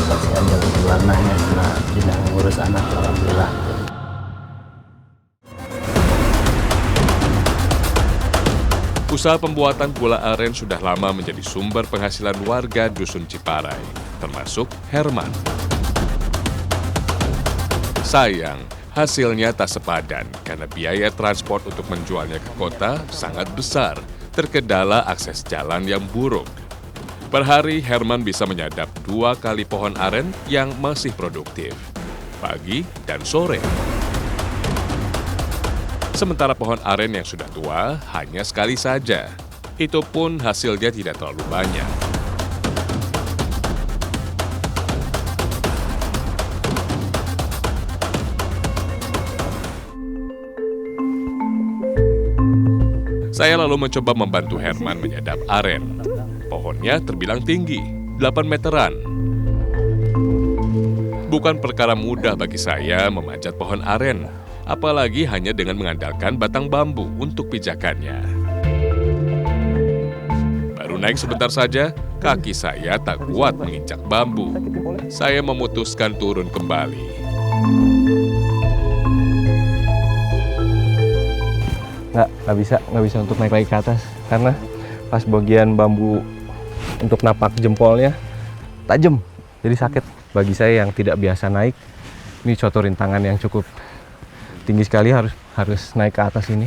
kebersihan jaga warnanya karena tidak ngurus anak alhamdulillah. Usaha pembuatan gula aren sudah lama menjadi sumber penghasilan warga Dusun Ciparai, termasuk Herman. Sayang, hasilnya tak sepadan karena biaya transport untuk menjualnya ke kota sangat besar, terkendala akses jalan yang buruk. Per hari, Herman bisa menyadap 2 kali pohon aren yang masih produktif, pagi dan sore. Sementara pohon aren yang sudah tua hanya sekali saja. Itu pun hasilnya tidak terlalu banyak. Saya lalu mencoba membantu Herman menyadap aren. Pohonnya terbilang tinggi, 8 meteran. Bukan perkara mudah bagi saya memanjat pohon aren, apalagi hanya dengan mengandalkan batang bambu untuk pijakannya. Baru naik sebentar saja, kaki saya tak kuat menginjak bambu. Saya memutuskan turun kembali. Nggak bisa untuk naik lagi ke atas karena pas bagian bambu untuk napak jempolnya tajam, jadi sakit. Bagi saya yang tidak biasa naik, ini suatu rintangan yang cukup tinggi sekali, harus naik ke atas ini.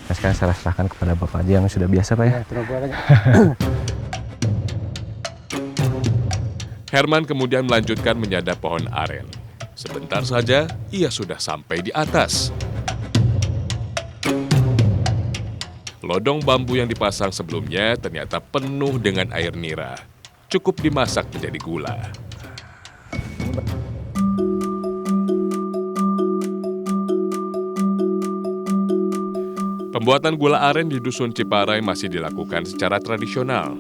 Nah, sekarang saya serahkan kepada Bapak aja yang sudah biasa, Pak ya. Herman kemudian melanjutkan menyadap pohon aren. Sebentar saja, ia sudah sampai di atas. Lodong bambu yang dipasang sebelumnya ternyata penuh dengan air nira. Cukup dimasak menjadi gula. Pembuatan gula aren di Dusun Ciparai masih dilakukan secara tradisional.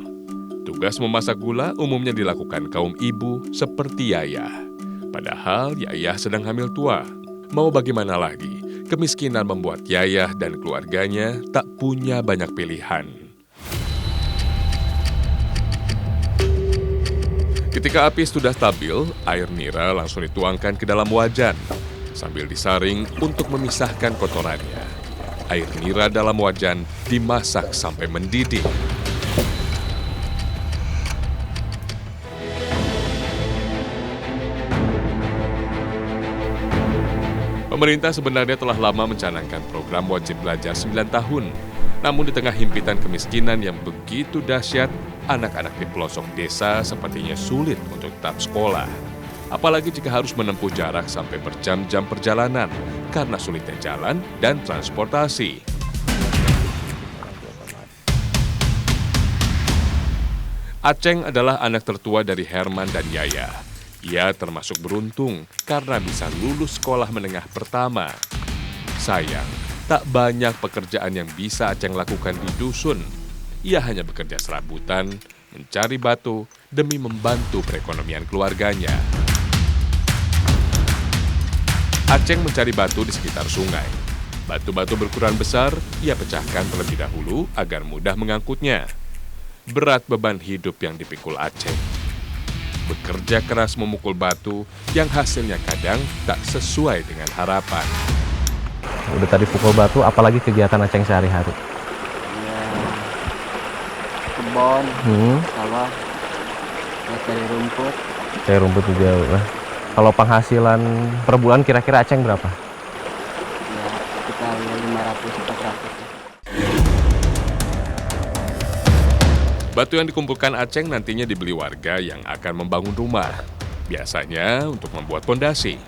Tugas memasak gula umumnya dilakukan kaum ibu seperti Yayah. Padahal Yayah sedang hamil tua. Mau bagaimana lagi, kemiskinan membuat Yayah dan keluarganya tak punya banyak pilihan. Ketika api sudah stabil, air nira langsung dituangkan ke dalam wajan sambil disaring untuk memisahkan kotorannya. Air nira dalam wajan dimasak sampai mendidih. Pemerintah sebenarnya telah lama mencanangkan program wajib belajar 9 tahun. Namun di tengah himpitan kemiskinan yang begitu dahsyat, anak-anak di pelosok desa sepertinya sulit untuk tetap sekolah. Apalagi jika harus menempuh jarak sampai berjam-jam perjalanan karena sulitnya jalan dan transportasi. Aceng adalah anak tertua dari Herman dan Yayah. Ia termasuk beruntung karena bisa lulus sekolah menengah pertama. Sayang, tak banyak pekerjaan yang bisa Aceng lakukan di dusun. Ia hanya bekerja serabutan, mencari batu demi membantu perekonomian keluarganya. Aceng mencari batu di sekitar sungai. Batu-batu berukuran besar ia pecahkan terlebih dahulu agar mudah mengangkutnya. Berat beban hidup yang dipikul Aceng. Bekerja keras memukul batu yang hasilnya kadang tak sesuai dengan harapan. Udah tadi pukul batu, apalagi kegiatan Aceng sehari-hari? Kebon, sawah, cari rumput. Cari rumput juga. Kalau penghasilan per bulan kira-kira Aceng berapa? Ya, sekitar 500-400. Batu yang dikumpulkan Aceng nantinya dibeli warga yang akan membangun rumah. Biasanya untuk membuat pondasi.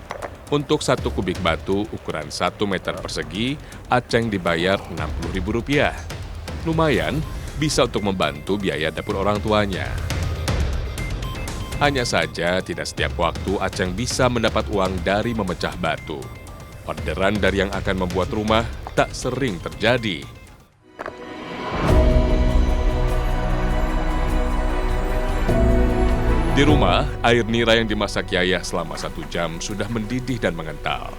Untuk 1 kubik batu ukuran 1 meter persegi, Aceng dibayar Rp60.000. Lumayan, bisa untuk membantu biaya dapur orang tuanya. Hanya saja tidak setiap waktu Aceng bisa mendapat uang dari memecah batu. Orderan dari yang akan membuat rumah tak sering terjadi. Di rumah, air nira yang dimasak Yayah selama 1 jam sudah mendidih dan mengental.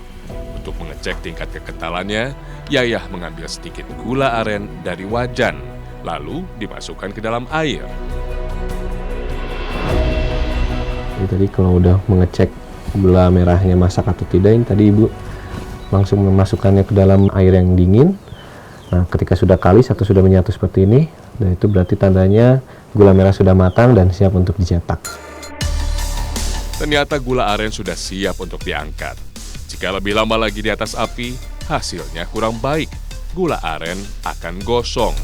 Untuk mengecek tingkat kekentalannya, Yayah mengambil sedikit gula aren dari wajan, lalu dimasukkan ke dalam air. Jadi tadi kalau udah mengecek gula merahnya masak atau tidak, ini tadi ibu langsung memasukkannya ke dalam air yang dingin. Nah, ketika sudah kalis atau sudah menyatu seperti ini, dan itu berarti tandanya gula merah sudah matang dan siap untuk dicetak. Ternyata gula aren sudah siap untuk diangkat. Jika lebih lama lagi di atas api, hasilnya kurang baik. Gula aren akan gosong.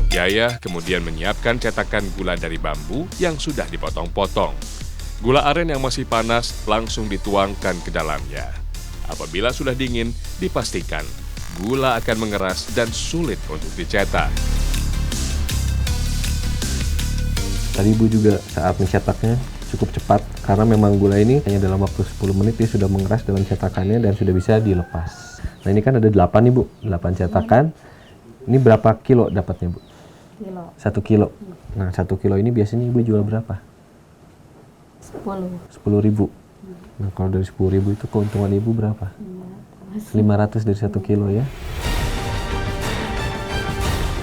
Yaya kemudian menyiapkan cetakan gula dari bambu yang sudah dipotong-potong. Gula aren yang masih panas langsung dituangkan ke dalamnya. Apabila sudah dingin, dipastikan gula akan mengeras dan sulit untuk dicetak. Tadi ibu juga saat mencetaknya cukup cepat karena memang gula ini hanya dalam waktu 10 menit dia sudah mengeras dalam cetakannya dan sudah bisa dilepas. Nah ini kan ada 8 ibu, 8 cetakan. Ini berapa kilo dapatnya bu? 1 kilo. Nah 1 kilo ini biasanya ibu jual berapa? 10.000. Nah kalau dari 10.000 itu keuntungan ibu berapa? 500 dari 1 kilo ya.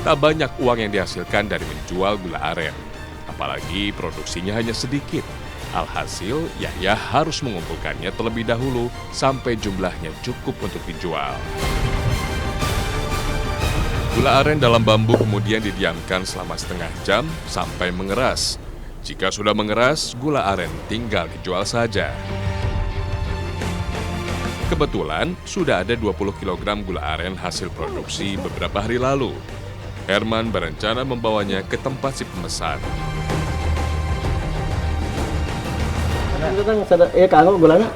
Tak banyak uang yang dihasilkan dari menjual gula aren. Apalagi produksinya hanya sedikit. Alhasil, Yahya harus mengumpulkannya terlebih dahulu sampai jumlahnya cukup untuk dijual. Gula aren dalam bambu kemudian didiamkan selama setengah jam sampai mengeras. Jika sudah mengeras, gula aren tinggal dijual saja. Kebetulan, sudah ada 20 kg gula aren hasil produksi beberapa hari lalu. Herman berencana membawanya ke tempat si pemesan. Kanggo gulana.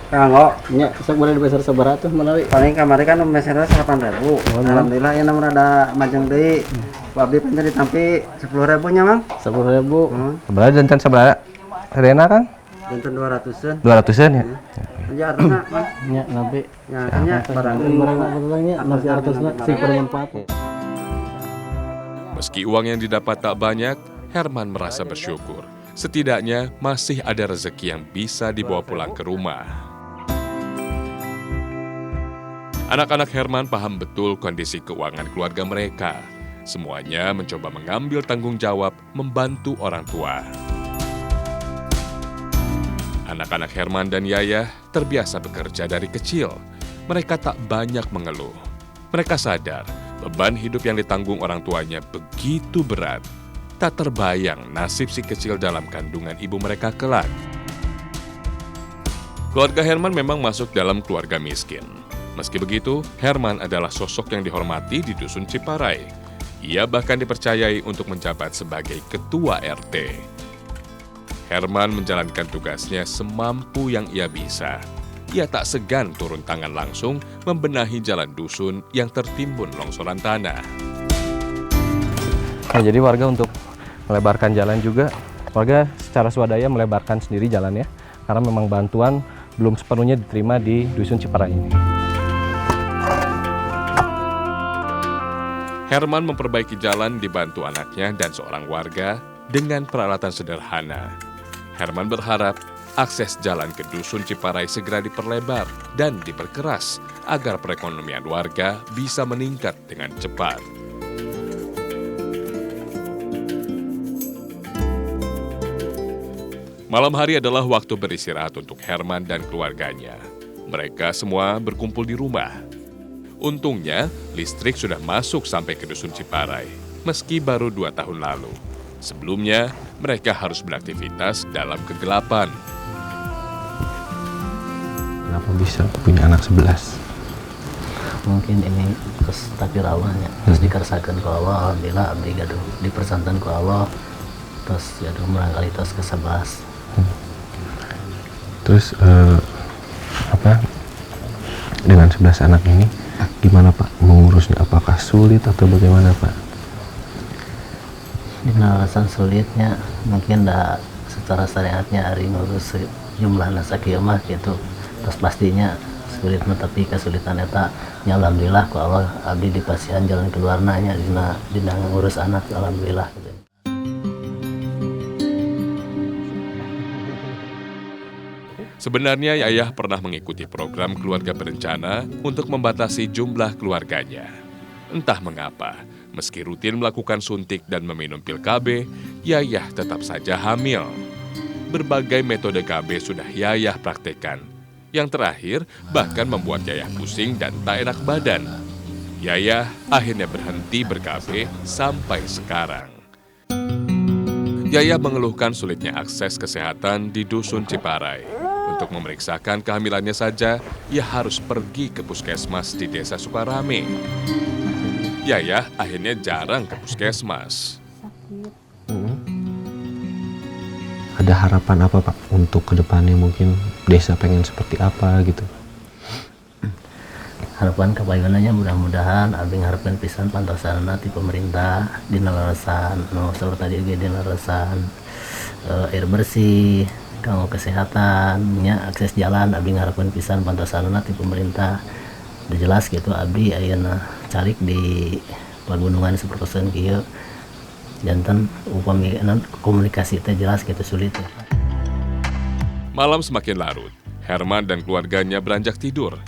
Kanggo Nya, sok boleh dibesar sabaraha tuh menawi. paling kamari kan mesernya 8.000. Alhamdulillah ya namun ada majeng deui. Ku abdi pengen ditampi 10.000 nya Mang. 10.000. Sebelah jantan sebelah Rena kan? Janten 200-an. 200-an ya? Aja artosna Mang. Nya nabi. Ya nya barang Barang-barangnya nasi artosna sing bermanfaat. Meski uang yang didapat tak banyak, Herman merasa bersyukur. Setidaknya masih ada rezeki yang bisa dibawa pulang ke rumah. Anak-anak Herman paham betul kondisi keuangan keluarga mereka. Semuanya mencoba mengambil tanggung jawab membantu orang tua. Anak-anak Herman dan Yaya terbiasa bekerja dari kecil. Mereka tak banyak mengeluh. Mereka sadar beban hidup yang ditanggung orang tuanya begitu berat. Tak terbayang nasib si kecil dalam kandungan ibu mereka kelak. Keluarga Herman memang masuk dalam keluarga miskin. Meski begitu, Herman adalah sosok yang dihormati di Dusun Ciparai. Ia bahkan dipercayai untuk menjabat sebagai ketua RT. Herman menjalankan tugasnya semampu yang ia bisa. Ia tak segan turun tangan langsung membenahi jalan dusun yang tertimbun longsoran tanah. Nah, jadi warga untuk melebarkan jalan juga, warga secara swadaya melebarkan sendiri jalan ya, karena memang bantuan belum sepenuhnya diterima di Dusun Ciparai ini. Herman memperbaiki jalan dibantu anaknya dan seorang warga dengan peralatan sederhana. Herman berharap akses jalan ke Dusun Ciparai segera diperlebar dan diperkeras agar perekonomian warga bisa meningkat dengan cepat. Malam hari adalah waktu beristirahat untuk Herman dan keluarganya. Mereka semua berkumpul di rumah. Untungnya, listrik sudah masuk sampai ke Dusun Ciparai, meski baru 2 tahun lalu. Sebelumnya, mereka harus beraktivitas dalam kegelapan. Kenapa bisa punya anak 11? Mungkin ini terus takdir Allahnya. Terus dikersakan ke Allah, alhamdulillah abdi gaduh dipersantan ke Allah. Terus gaduh merangkali tos ke 11. Terus dengan 11 anak ini gimana Pak mengurusnya? Apakah sulit atau bagaimana Pak? Dina alasan sulitnya mungkin dah secara syariatnya hari ngurus jumlah sakieu mah gitu. Terus pastinya sulit mah tapi kesulitan eta nya alhamdulillah ku Allah abdi dipasihan jalan keluarna nya dina ngurus anak alhamdulillah gitu. Sebenarnya Yayah pernah mengikuti program keluarga berencana untuk membatasi jumlah keluarganya. Entah mengapa, meski rutin melakukan suntik dan meminum pil KB, Yayah tetap saja hamil. berbagai metode KB sudah Yayah praktekkan. Yang terakhir, bahkan membuat Yayah pusing dan tak enak badan. Yayah akhirnya berhenti ber-KB sampai sekarang. Yayah mengeluhkan sulitnya akses kesehatan di Dusun Ciparai. Untuk memeriksakan kehamilannya saja, ia harus pergi ke puskesmas di Desa Sukarame. Yayah akhirnya jarang ke puskesmas. Ada harapan apa Pak untuk kedepannya, mungkin desa pengen seperti apa gitu? Harapan kebayangannya mudah-mudahan abdi ngarepkeun pisan pantosana ti pemerintah dina leresan saur tadi ge dina leresan air bersih, kanggo kesehatan nya, akses jalan abdi ngarepkeun pisan pantosana ti pemerintah. Udah jelas gitu abdi ayeuna carik di pagunungan sapertosan kieu janten upami komunikasi teh jelas gitu sulit ya. Malam semakin larut, Herman dan keluarganya beranjak tidur.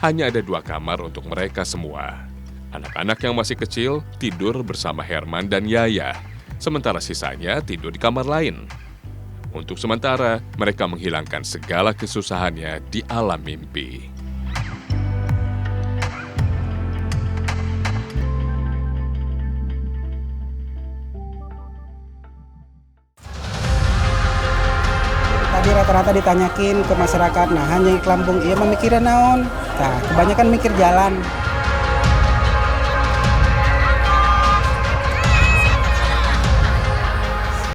Hanya ada 2 kamar untuk mereka semua. Anak-anak yang masih kecil tidur bersama Herman dan Yayah, sementara sisanya tidur di kamar lain. Untuk sementara, mereka menghilangkan segala kesusahannya di alam mimpi. Tadi rata-rata ditanyakin ke masyarakat, nah hanya Lampung iya memikirin naon. Nah, kebanyakan mikir jalan.